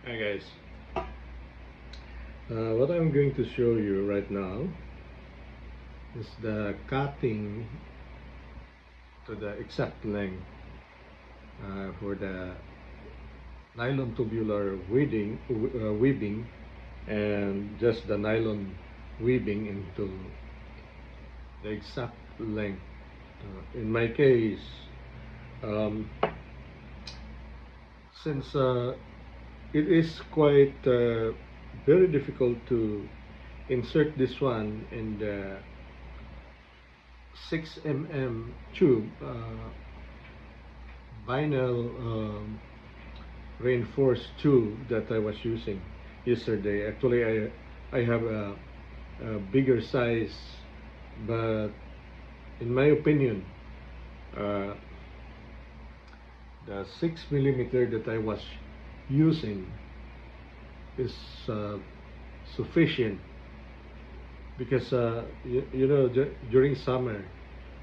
Hi guys, what I'm going to show you right now is the cutting to the exact length for the nylon tubular weaving and just the nylon weaving into the exact length. In my case, um, since it is quite very difficult to insert this one in the 6 mm tube vinyl reinforced tube that I was using yesterday. Actually, I have a bigger size, but in my opinion, uh, the 6 mm that I was using is sufficient because you know, during summer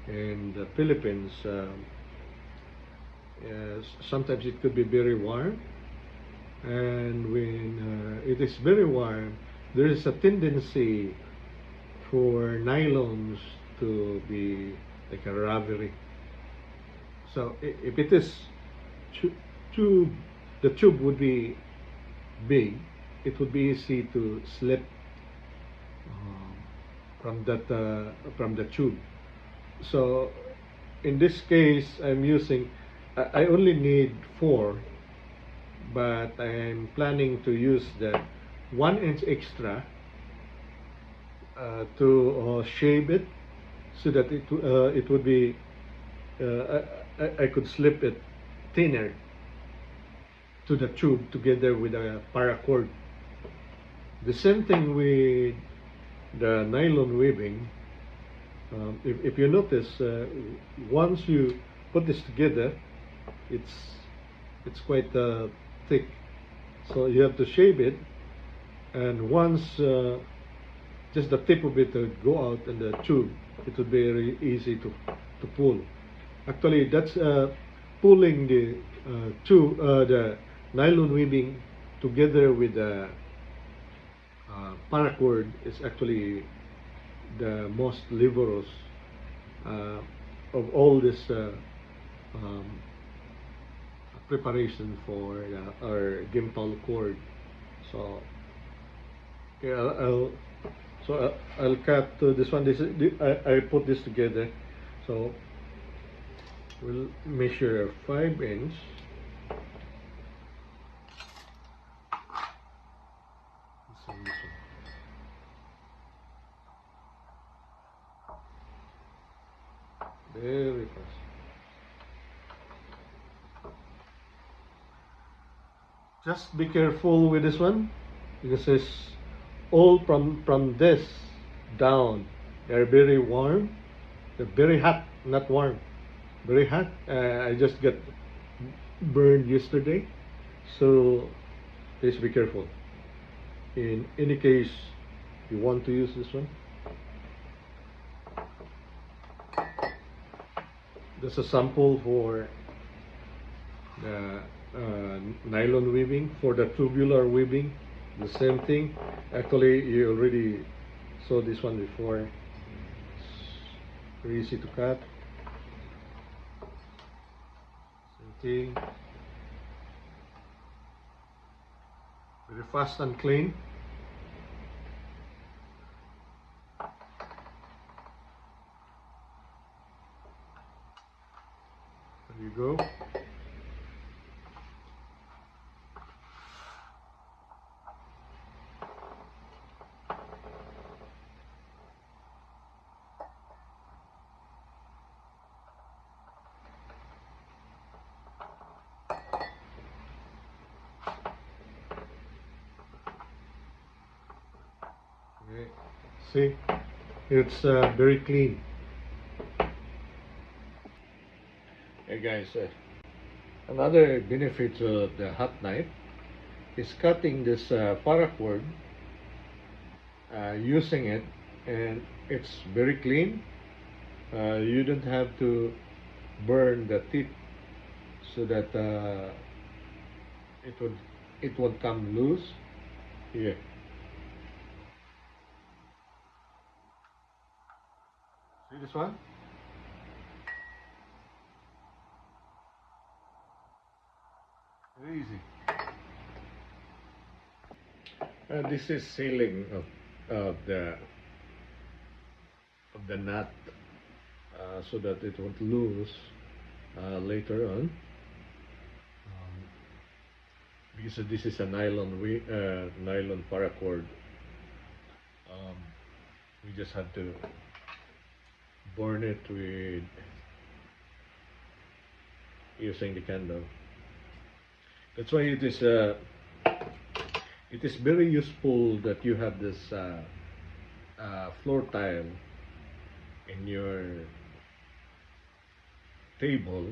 in the Philippines, sometimes it could be very warm, and when it is very warm, there is a tendency for nylons to be like a rubbery. So if it is tube, the tube would be big, it would be easy to slip from the tube. So in this case, I'm using, I only need 4, but I'm planning to use the 1 inch extra to shave it so that it would be I could slip it thinner to the tube together with a paracord. The same thing with the nylon weaving. If you notice, once you put this together, it's quite thick. So you have to shave it, and once just the tip of it would go out in the tube, it would be very easy to pull. Actually, that's pulling the the nylon weaving together with the paracord is actually the most laborious of all this um, preparation for our Gamefowl cord. So yeah, I'll cut this one. I put this together. So we'll measure 5 inch. This one. Very fast. Just be careful with this one because it's all from this down. They're very warm. They're very hot, not warm. Very hot. I just got burned yesterday, so please be careful. In any case, you want to use this one. There's a sample for the nylon weaving. For the tubular weaving, the same thing. Actually, you already saw this one before. It's very easy to cut. Same thing. Very fast and clean. There you go. Okay. See, it's very clean. Hey guys, another benefit of the hot knife is cutting this paracord, using it, and it's very clean. You don't have to burn the tip so that it would it won't come loose here. See this one? Very easy. This is sealing of the nut so that it won't lose later on. Because this is a nylon paracord, we just had to burn it with using the candle. That's why it is very useful that you have this floor tile in your table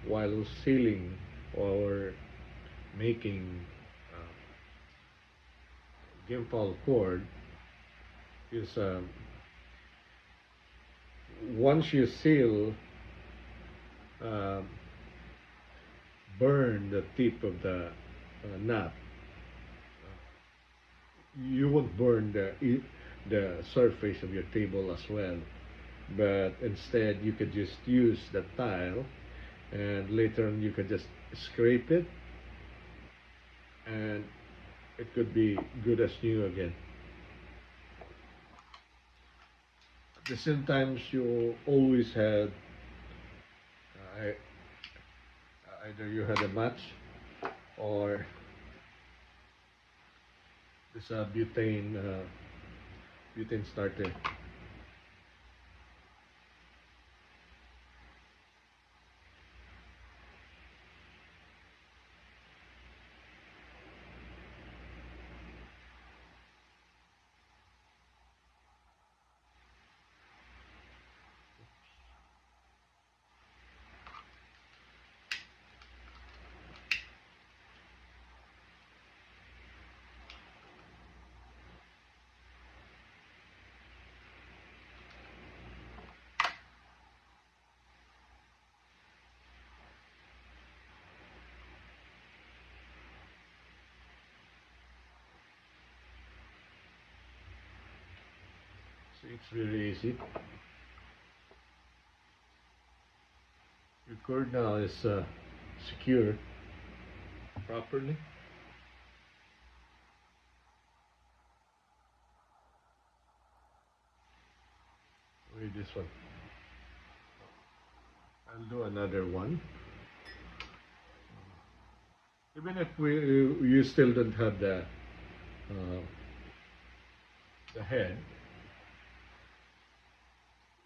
while sealing or making Gamefowl cord. Is once you seal, burn the tip of the nut, you won't burn the surface of your table as well, but instead you could just use the tile, and later on you could just scrape it and it could be good as new again. At the same time, you always had either you had a match or this butane starter. So it's very easy. Your cord now is secure properly. With this one, I'll do another one. Even if you still don't have the head,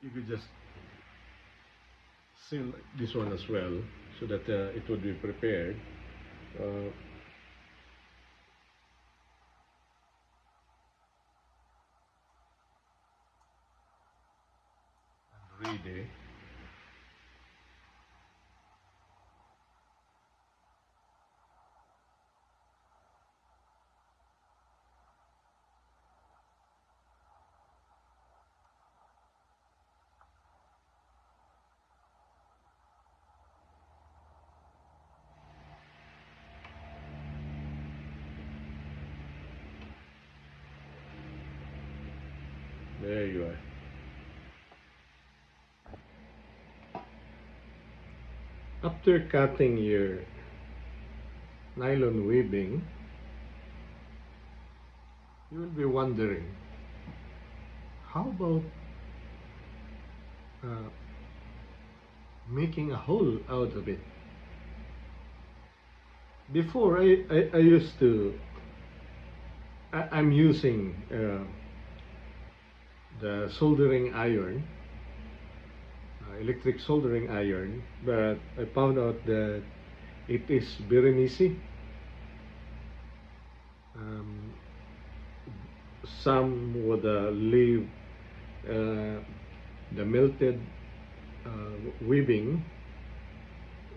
you could just seal this one as well so that it would be prepared. And ready. There you are. After cutting your nylon webbing, you will be wondering, how about making a hole out of it? Before I used to, I'm using the soldering iron, electric soldering iron, but I found out that it is very messy. Some would leave the melted weaving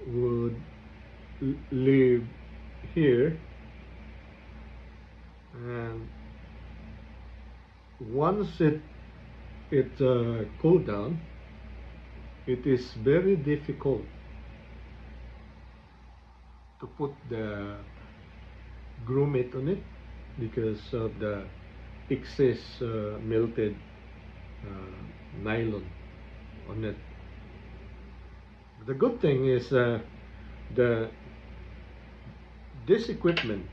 would leave here, and once it cooled down, it is very difficult to put the grommet on it because of the excess melted nylon on it. The good thing is the this equipment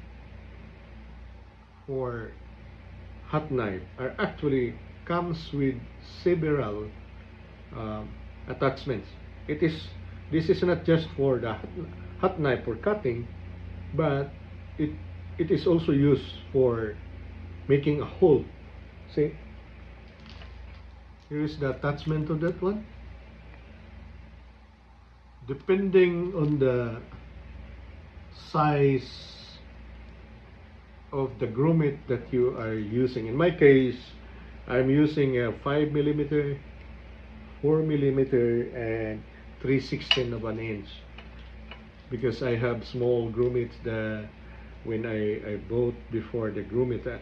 for hot knife are actually comes with several attachments. This is not just for the hot knife for cutting, but it it is also used for making a hole. See, here is the attachment of that one. Depending on the size of the grommet that you are using. In my case, I'm using a 5 millimeter, 4 millimeter, and 3/16 of an inch because I have small grommets that when I bought before the grommet.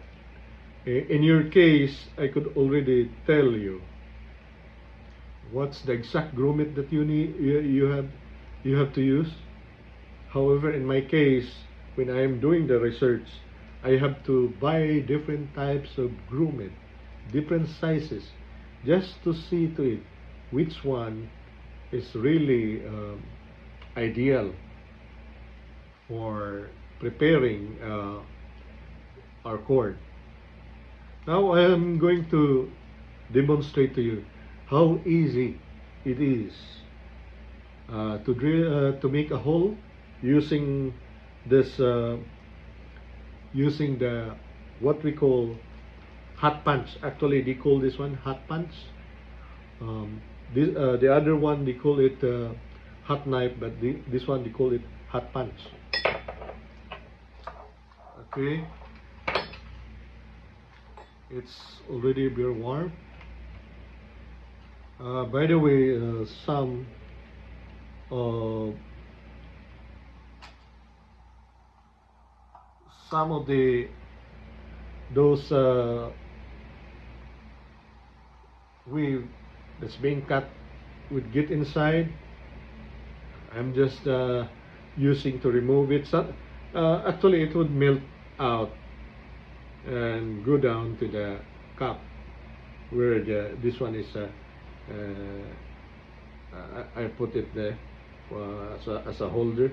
In your case, I could already tell you what's the exact grommet that you have to use. However, in my case, when I am doing the research, I have to buy different types of grommet, different sizes, just to see to it which one is really ideal for preparing our cord. Now I am going to demonstrate to you how easy it is to make a hole using this using the what we call hot punch. Actually, they call this one hot punch. The other one they call it hot knife, but this one they call it hot punch. Okay, it's already very warm. By the way, some of those weave that's being cut would get inside. I'm just using to remove it. So, actually, it would melt out and go down to the cup where this one is. I put it there as a holder,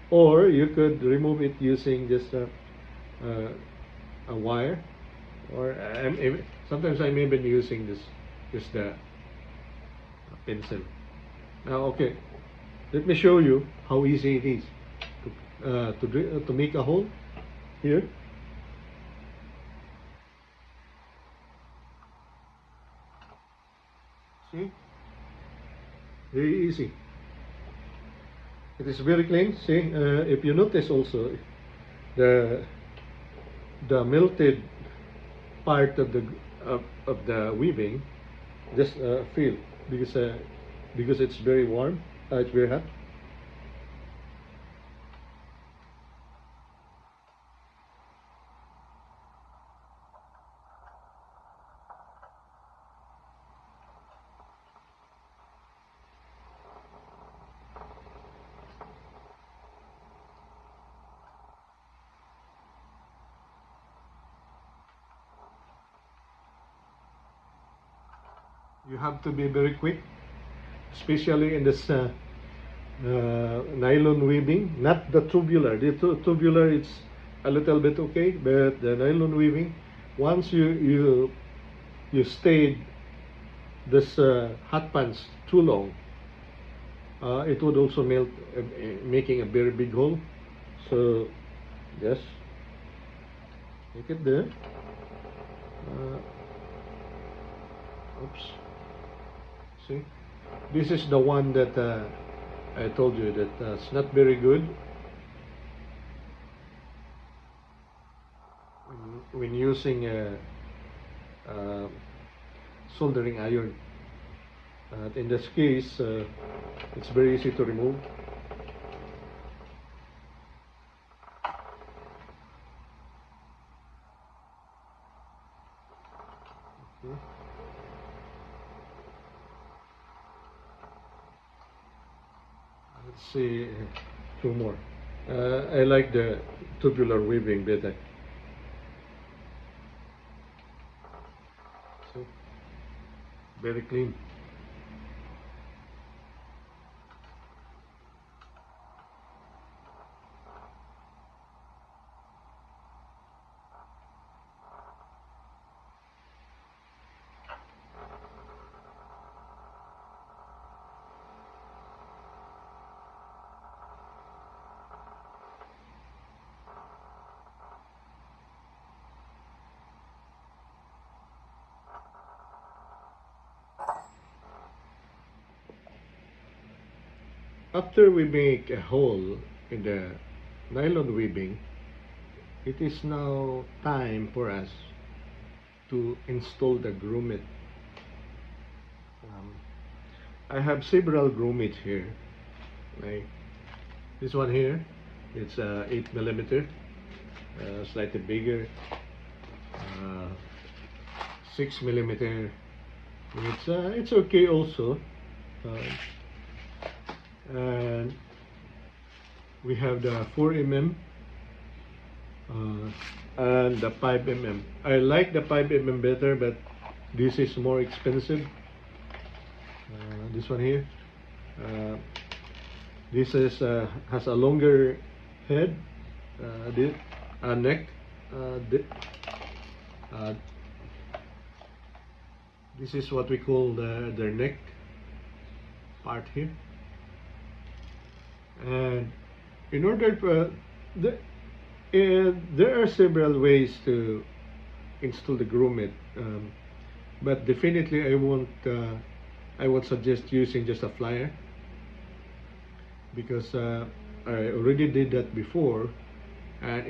or you could remove it using just a wire, or sometimes I'm even using just the pencil. Now, okay, let me show you how easy it is to make a hole here. See, very easy. It is very clean. See, if you notice also the melted part of the weaving, just feel because it's very warm. It's very hot. You have to be very quick, especially in this nylon weaving, not the tubular. The tubular it's a little bit okay, but the nylon weaving, once you stayed this hot pants too long, it would also melt, making a very big hole. So just make it there. Oops. See, this is the one that I told you that it's not very good when using a soldering iron. In this case, it's very easy to remove. Okay. Let's see, two more. I like the tubular weaving better. So very clean. After we make a hole in the nylon weaving, it is now time for us to install the grommet. I have several grommets here. Like this one here, it's 8 millimeter, slightly bigger. 6 millimeter. It's okay also. And we have the 4 mm and the 5 mm. I like the 5 mm better, but this is more expensive. This one here, this is has a longer head, neck. This is what we call the neck part here. And in order to there are several ways to install the grommet, but definitely I would suggest using just a flyer, because I already did that before, and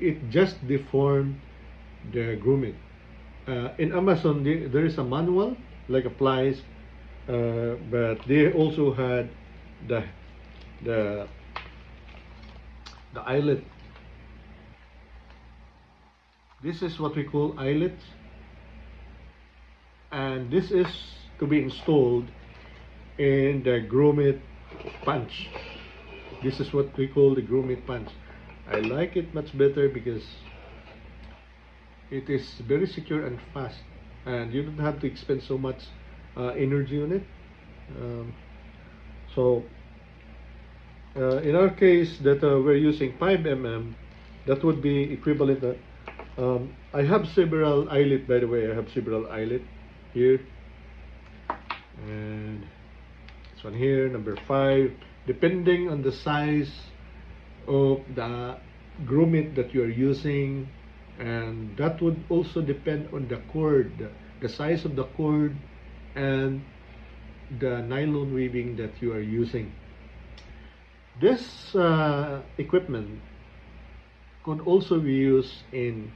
it just deformed the grommet. In Amazon there is a manual like applies, but they also had the eyelet. This is what we call eyelets, and this is to be installed in the grommet punch. This is what we call the grommet punch. I like it much better because it is very secure and fast, and you don't have to expend so much energy on it. In our case that we're using 5 mm, that would be equivalent. I have several eyelet, by the way. I have several eyelet here, and this one here, number 5, depending on the size of the grommet that you are using, and that would also depend on the cord, the size of the cord, and the nylon weaving that you are using. This equipment could also be used in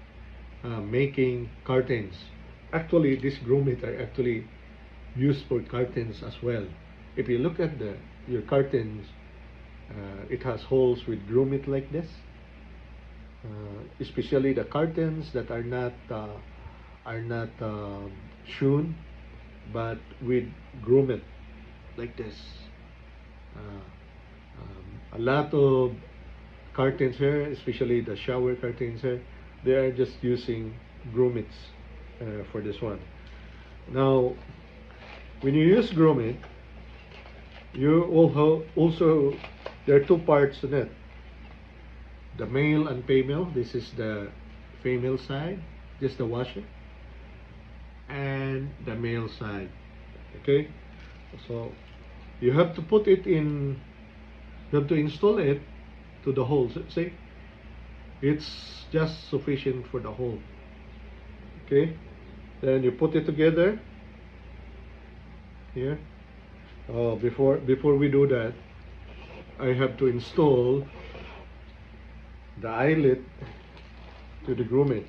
making curtains. Actually, these grommets are actually used for curtains as well. If you look at your curtains, it has holes with grommet like this. Especially the curtains that are not sewn, but with grommet like this. A lot of curtains here, especially the shower curtains here, they are just using grommets for this one. Now, when you use grommet, you also there are 2 parts in it: the male and female. This is the female side, just the washer, and the male side. Okay, so you have to put it in. You have to install it to the hole. See, it's just sufficient for the hole. Okay, then you put it together here. Before we do that, I have to install the eyelet to the grommet.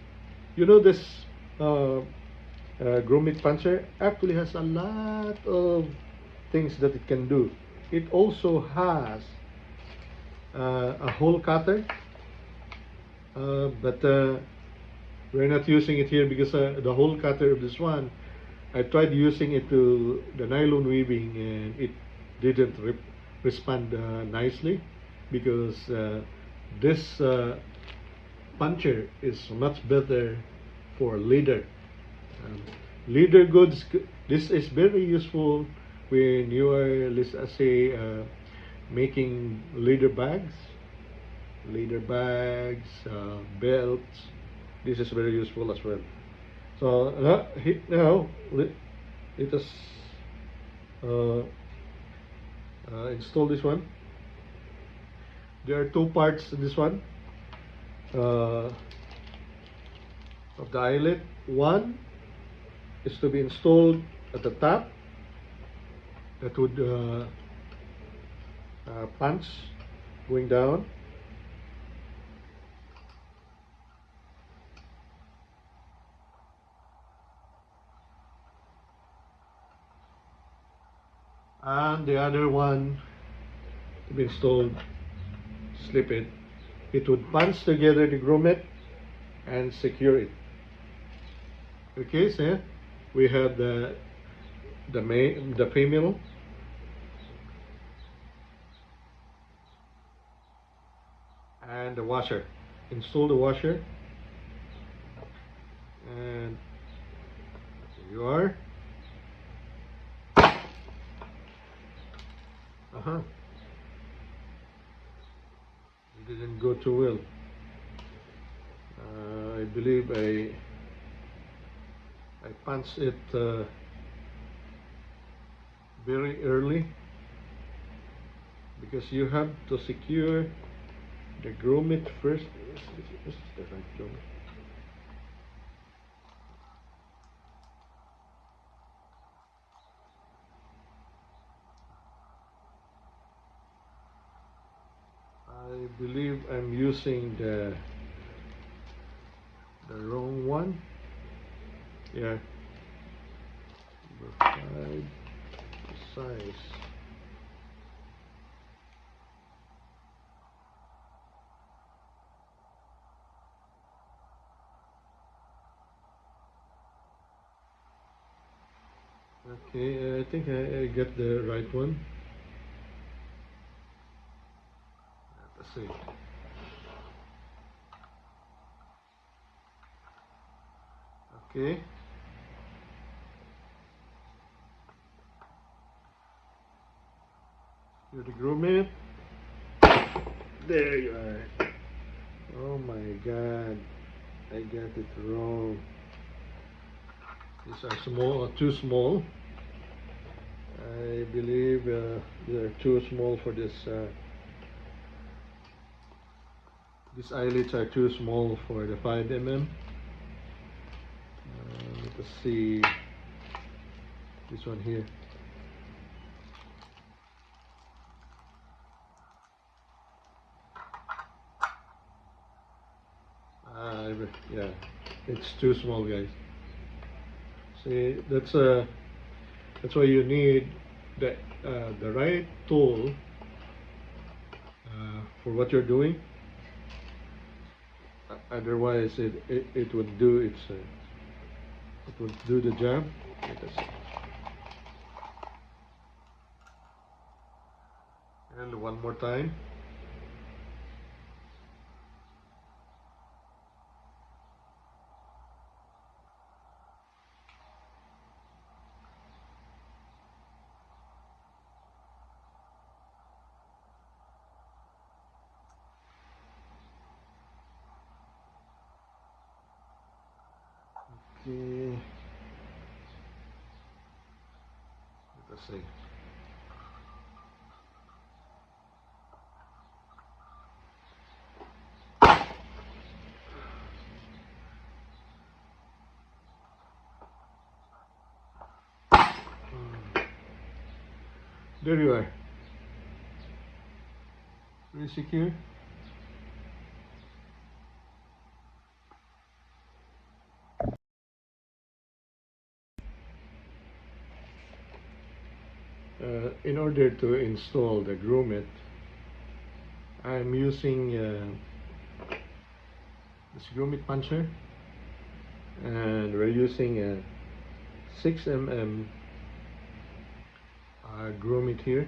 You know, this grommet puncher actually has a lot of things that it can do. It also has a hole cutter, but we're not using it here because the hole cutter of this one, I tried using it to the nylon weaving and it didn't respond nicely, because This puncher is much better for leather. Um, Leather goods. This is very useful when you are, let's say, making leather bags, belts. This is very useful as well. So now let us uh, install this one. There are two parts in this one of the eyelet. One is to be installed at the top. That would punch going down. And the other one to be installed, slip it. It would punch together the grommet and secure it. Okay, so we have the female and the washer. Install the washer, and there you are. It didn't go too well. I believe I punched it very early, because you have to secure the grommet first. This is the right grommet. I believe I'm using the wrong one. Yeah, number 5 size. Okay, I think I got the right one. Let's see. Okay. You're the grommet. There you are. Oh my God, I got it wrong. These are small, too small. I believe they're too small for this. These eyelets are too small for the 5mm. Let us see this one here. Yeah, it's too small, guys. See, that's why you need the right tool for what you're doing. Otherwise, it would do it would do the job. Let us see. And one more time. Okay. Let us see. There you are. Very secure. In order to install the grommet, I'm using this grommet puncher, and we're using a 6mm grommet here.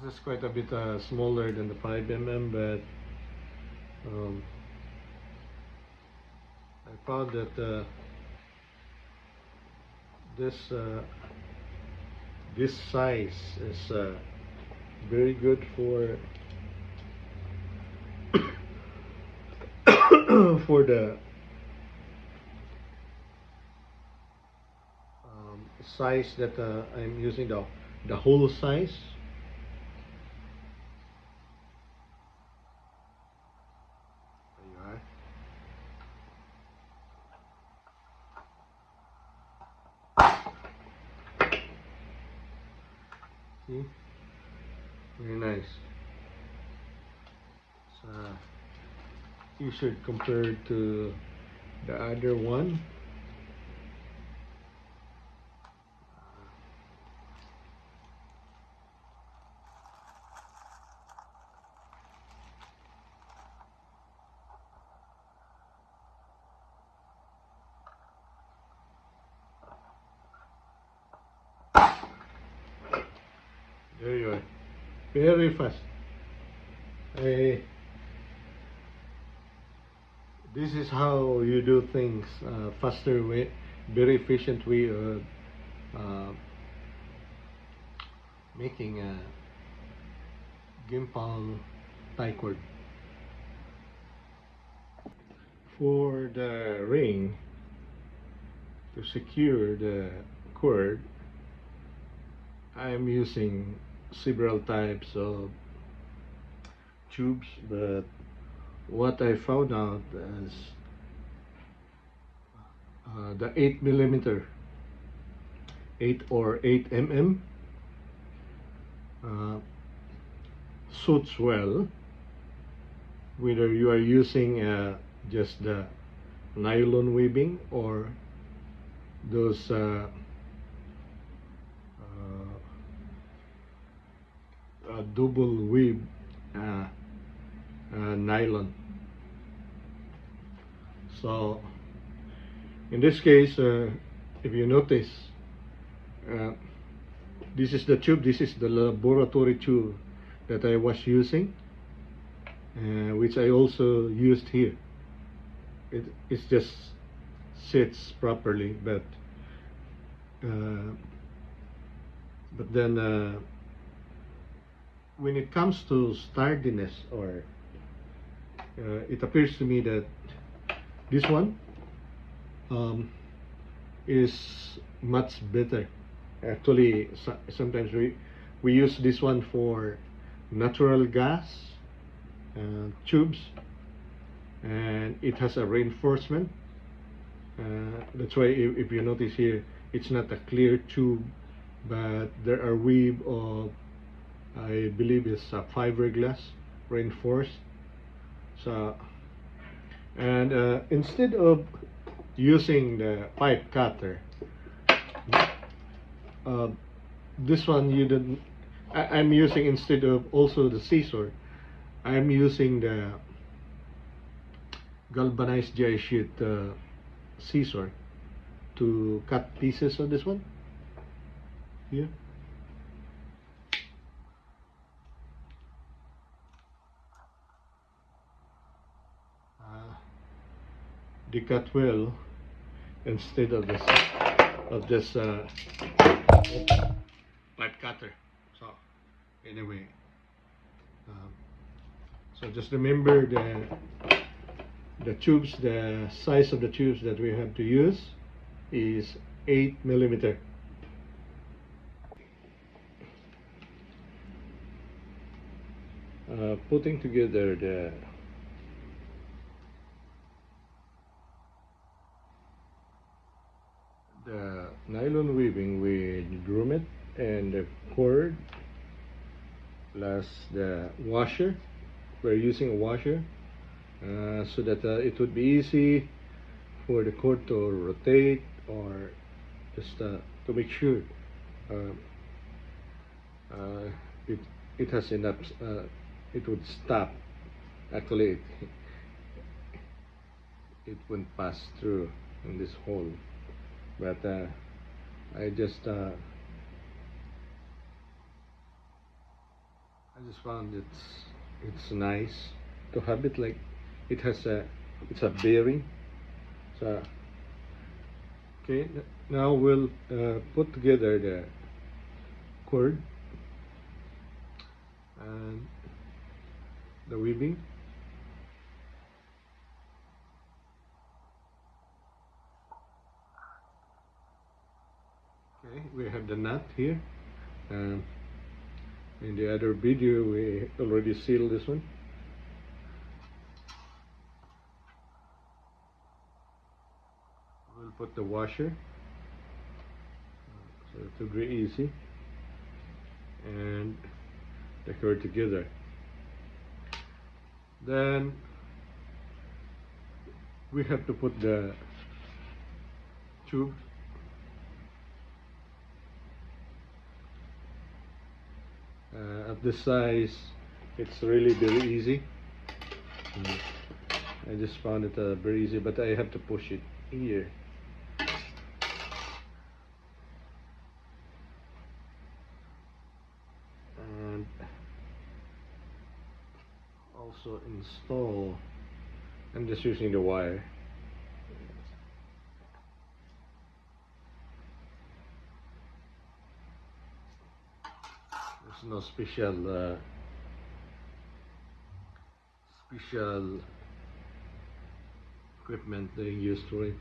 This is quite a bit smaller than the 5 mm, but I found that this this size is very good for for the size that I'm using, the whole size. There you are. See? Very nice. It's t-shirt compared to the other one. There you are. Very fast. This is how you do things, faster way, very efficient way of making a Gamefowl tie cord. For the ring, to secure the cord, I am using several types of tubes, but what I found out is the 8 mm, 8 suits well, whether you are using just the nylon weaving or those double weave nylon. So in this case, if you notice, this is the tube, this is the laboratory tube that I was using, which I also used here. It just sits properly, but then when it comes to sturdiness, or it appears to me that this one is much better. Actually, sometimes we use this one for natural gas tubes, and it has a reinforcement. That's why if you notice here, it's not a clear tube, but there are weave of, I believe it's a fiberglass reinforced. So, and instead of using the pipe cutter, this one you don't. I'm using, instead of also the scissor, I'm using the galvanized GI sheet scissor to cut pieces of this one here. They cut well instead of this pipe cutter. So anyway, so just remember the tubes, the size of the tubes that we have to use is 8 mm. Putting together the nylon weaving with grommet and the cord plus the washer. We're using a washer so that it would be easy for the cord to rotate, or just to make sure it has enough, it would stop. Actually it wouldn't pass through in this hole, but I just I just found it's nice to have it like it has it's a bearing. So okay, now we'll put together the cord and the weaving. Okay, we have the nut here. In the other video we already sealed this one. We'll put the washer, so it will be easy, and the cord together. Then we have to put the tube at this size. It's really very easy. I just found it very easy, but I have to push it here. And also install, I'm just using the wire. There's no special equipment they use for it.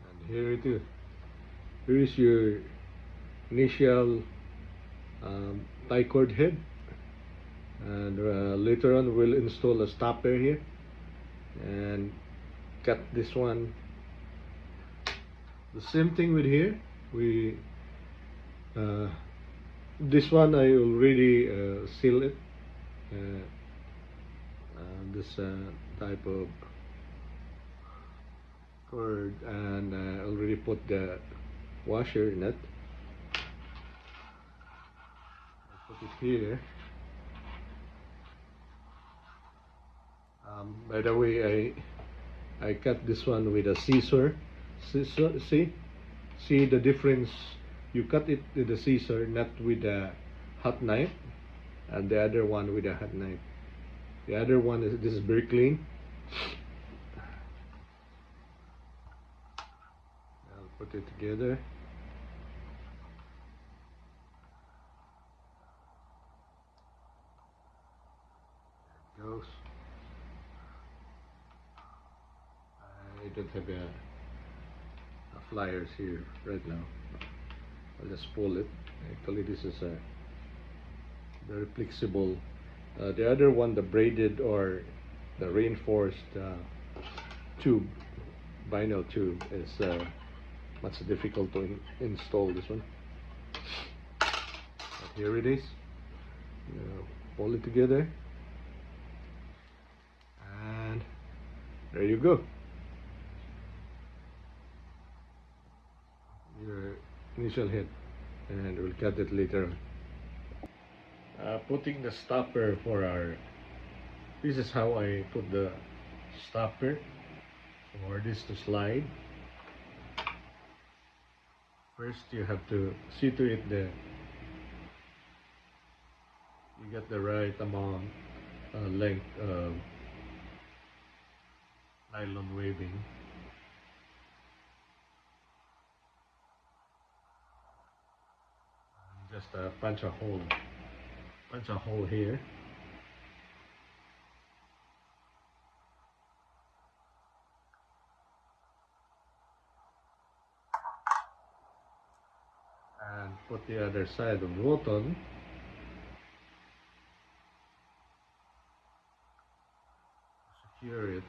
And here it is. Here is your initial tie cord head, and later on we'll install a stopper here and cut this one. The same thing with here. We this one I already seal it. This type of cord, and already put the washer in it. I put it here. By the way, I cut this one with a scissor. See the difference. You cut it with a scissor, not with a hot knife, and the other one with a hot knife. The other one is, this is very clean. I'll put it together. There it goes. I don't have a flyers here right now. I'll just pull it. Actually, this is a very flexible. The other one, the braided or the reinforced tube, vinyl tube, is much difficult to install. This one. But here it is. Pull it together, and there you go. Your initial head, and we'll cut it later on. Putting the stopper for this is how I put the stopper for this to slide. First you have to see to it that you get the right amount length of nylon weaving. And just punch a hole here. And put the other side of the button. Secure it.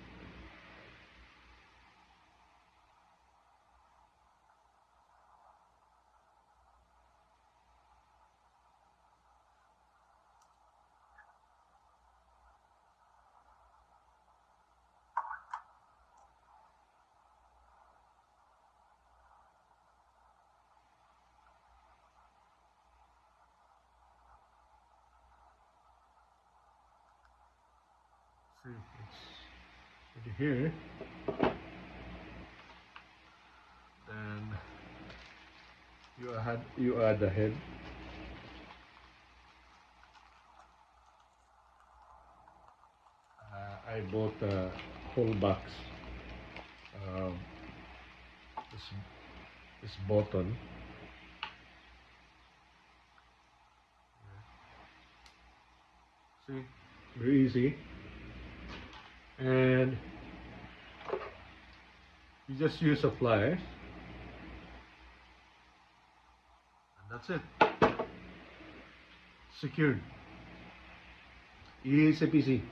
See, it's here. Then you add the head. bought a whole box. Um, this, this button. See, very easy. And you just use a pliers. And that's it. Secured. Easy peasy.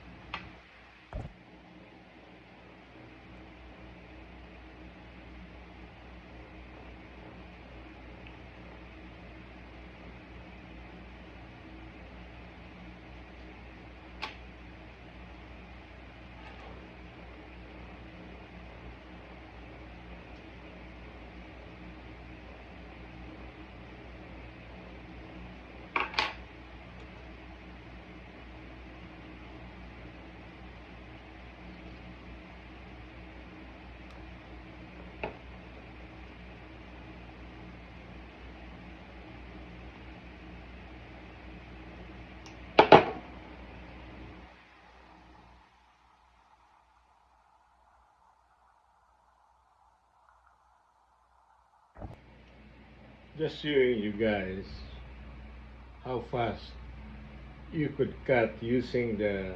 Just showing you guys how fast you could cut using the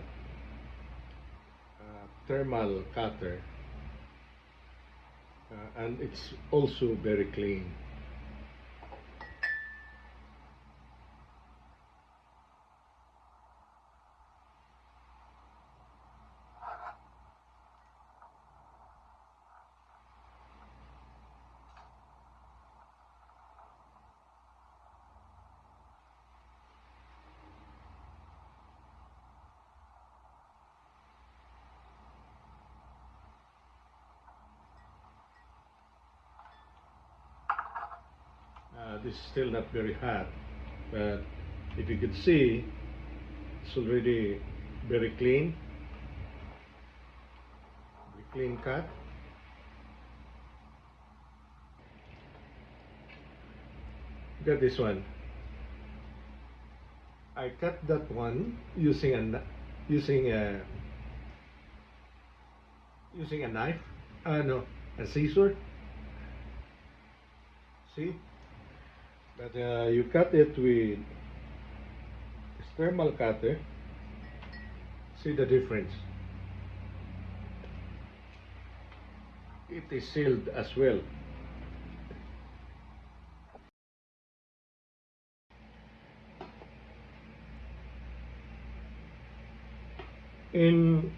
thermal cutter, and it's also very clean. This is still not very hot, but if you could see, it's already very clean cut. Look at this one. I cut that one using a knife. No, a scissor. See, but you cut it with this thermal cutter. See the difference. It is sealed as well. In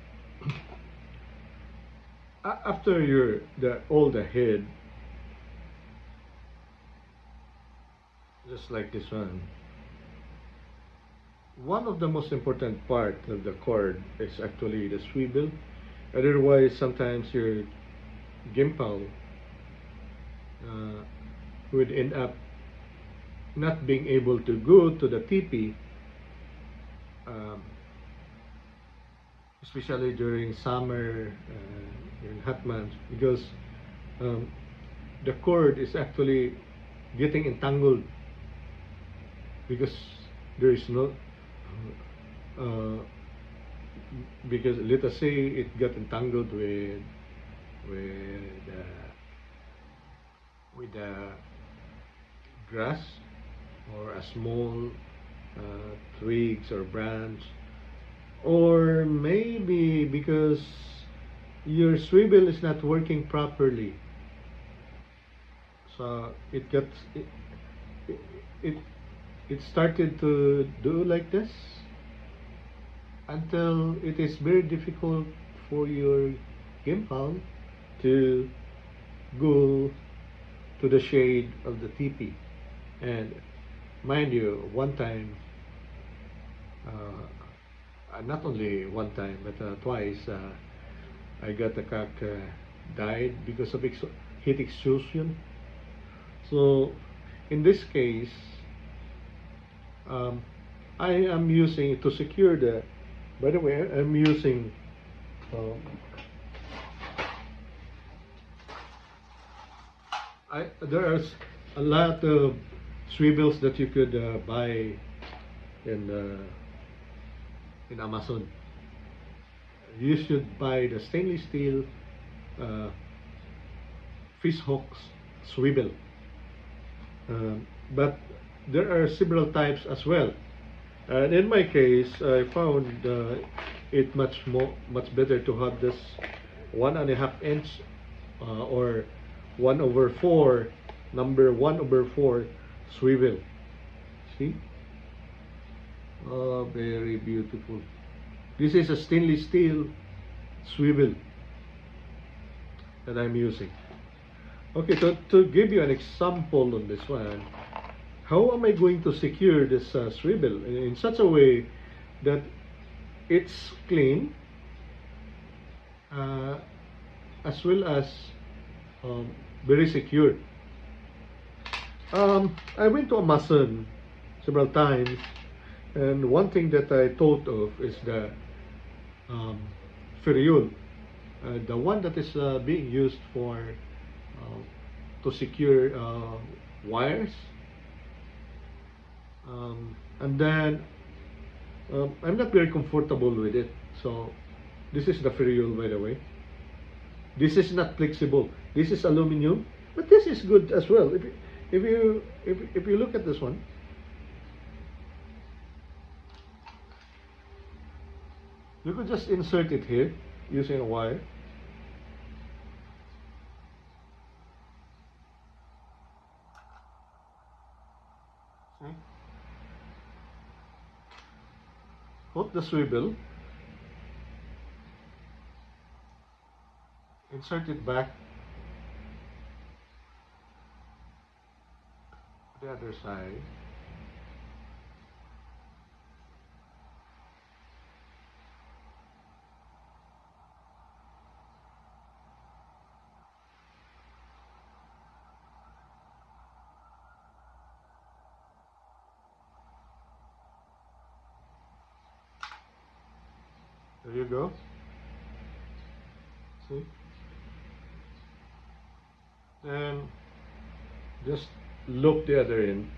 after all the head, just like this one of the most important part of the cord is actually the swivel. Otherwise, sometimes your gimbal would end up not being able to go to the teepee, especially during summer, in hot months, because the cord is actually getting entangled, because there is no because let us say it got entangled with the grass or a small twigs or branch, or maybe because your swivel is not working properly, so it started to do like this until it is very difficult for your gimbal to go to the shade of the teepee. And mind you, one time, not only one time but twice, I got a cock died because of heat exhaustion. So in this case, I am using to secure the, by the way, I'm using there's a lot of swivels that you could buy in Amazon. you should buy the stainless steel uh, fish hooks swivel. But there are several types as well. And in my case, I found it much better to have this 1.5 inch or 1/4, number 1/4 swivel. See? Oh, very beautiful. This is a stainless steel swivel that I'm using. Okay, to give you an example on this one, how am I going to secure this swivel in such a way that it's clean uh, as well as um, very secure? I went to Amazon several times, and one thing that I thought of is the um, ferrule, the one that is being used for to secure wires. And then I'm not very comfortable with it. So this is the ferrule, by the way. This is not flexible. This is aluminum, but this is good as well. If you look at this one, you could just insert it here using a wire. See? Put the swivel, insert it back the other side. There you go. See? Then just loop the other end.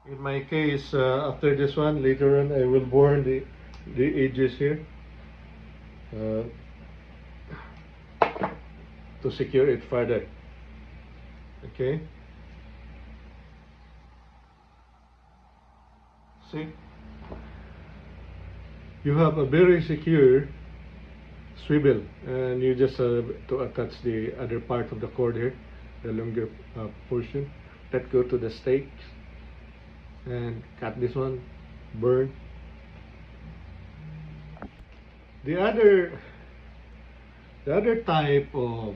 In my case, after this one, later on, I will burn the edges here uh, to secure it further. Okay. See, you have a very secure swivel, and you just to attach the other part of the cord here, the longer portion that go to the stakes, and cut this one, burn. The other type of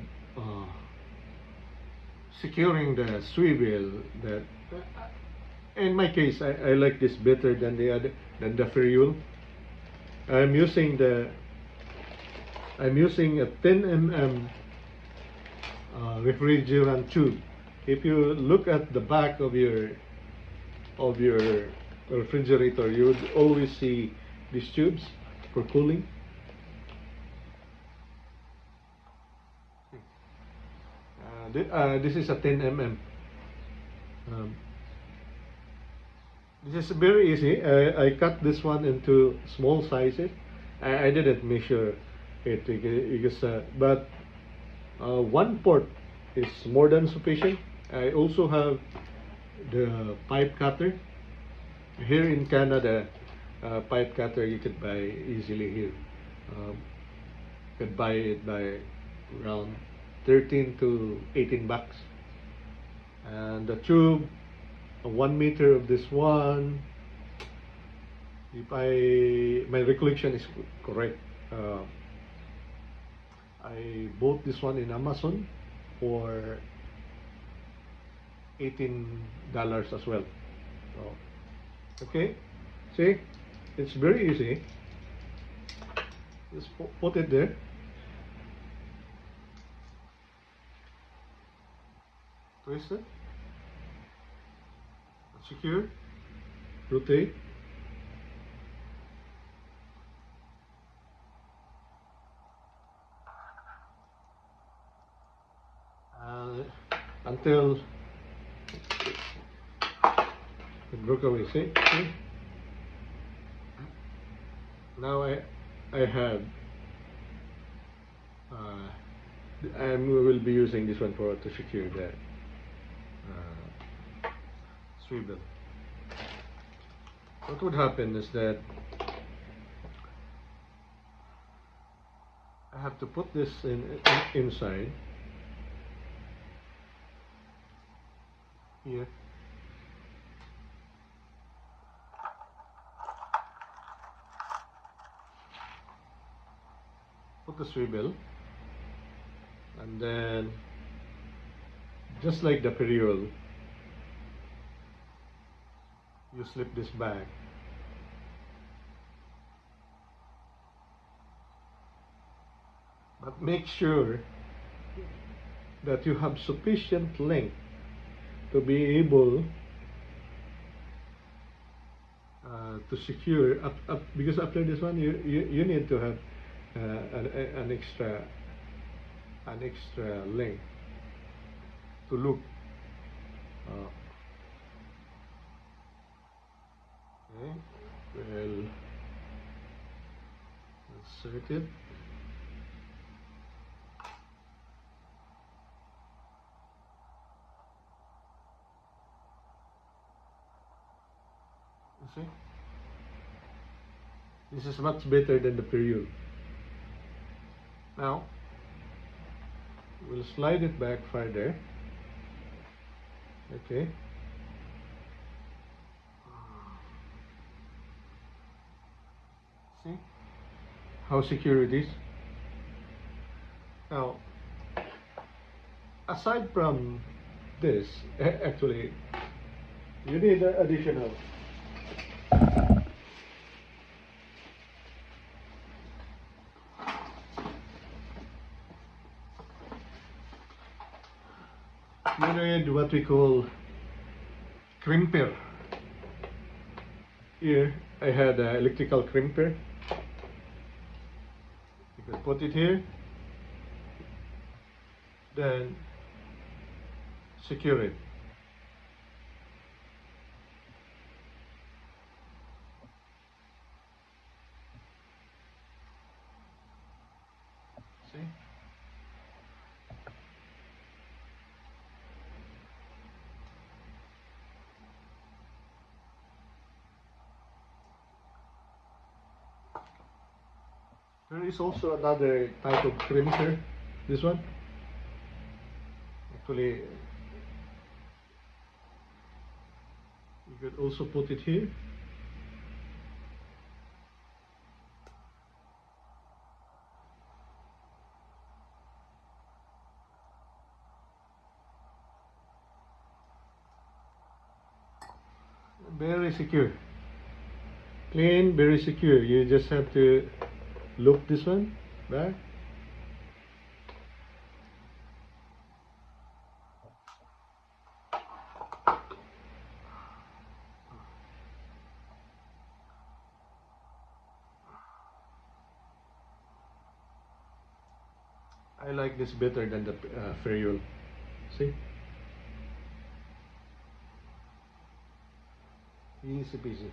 securing the swivel that in my case I like this better than the ferrule. I'm using a 10 mm refrigerant tube. If you look at the back of your refrigerator, you would always see these tubes for cooling. This is a 10 mm. This is very easy. I cut this one into small sizes. I didn't measure it because, but one port is more than sufficient. I also have the pipe cutter. Here in Canada, pipe cutter you could buy easily here. You could buy it by around 13 to 18 bucks. And the tube, 1 meter of this one, if my recollection is correct, I bought this one in Amazon for $18 as well. So, okay, see, it's very easy. Just put it there. Twist it. Secure. Rotate. Until It broke away. See? Now I have I will be using this one for to secure the swivel. What would happen is that I have to put this inside here. Put the swivel, and then just like the period, you slip this back. But make sure that you have sufficient length to be able to secure up, because after this one you need to have an extra length to loop. Okay, well, insert it. See? This is much better than the period. Now, we'll slide it back further. Okay. See how secure it is? Now, aside from this, actually, you need additional. You need what we call crimper. Here I had an electrical crimper. You can put it here, then secure it. See? There is also another type of crimper, this one. Actually, you could also put it here. Very secure. Clean, very secure. You just have to loop this one back. I like this better than the ferrule. See? Easy peasy.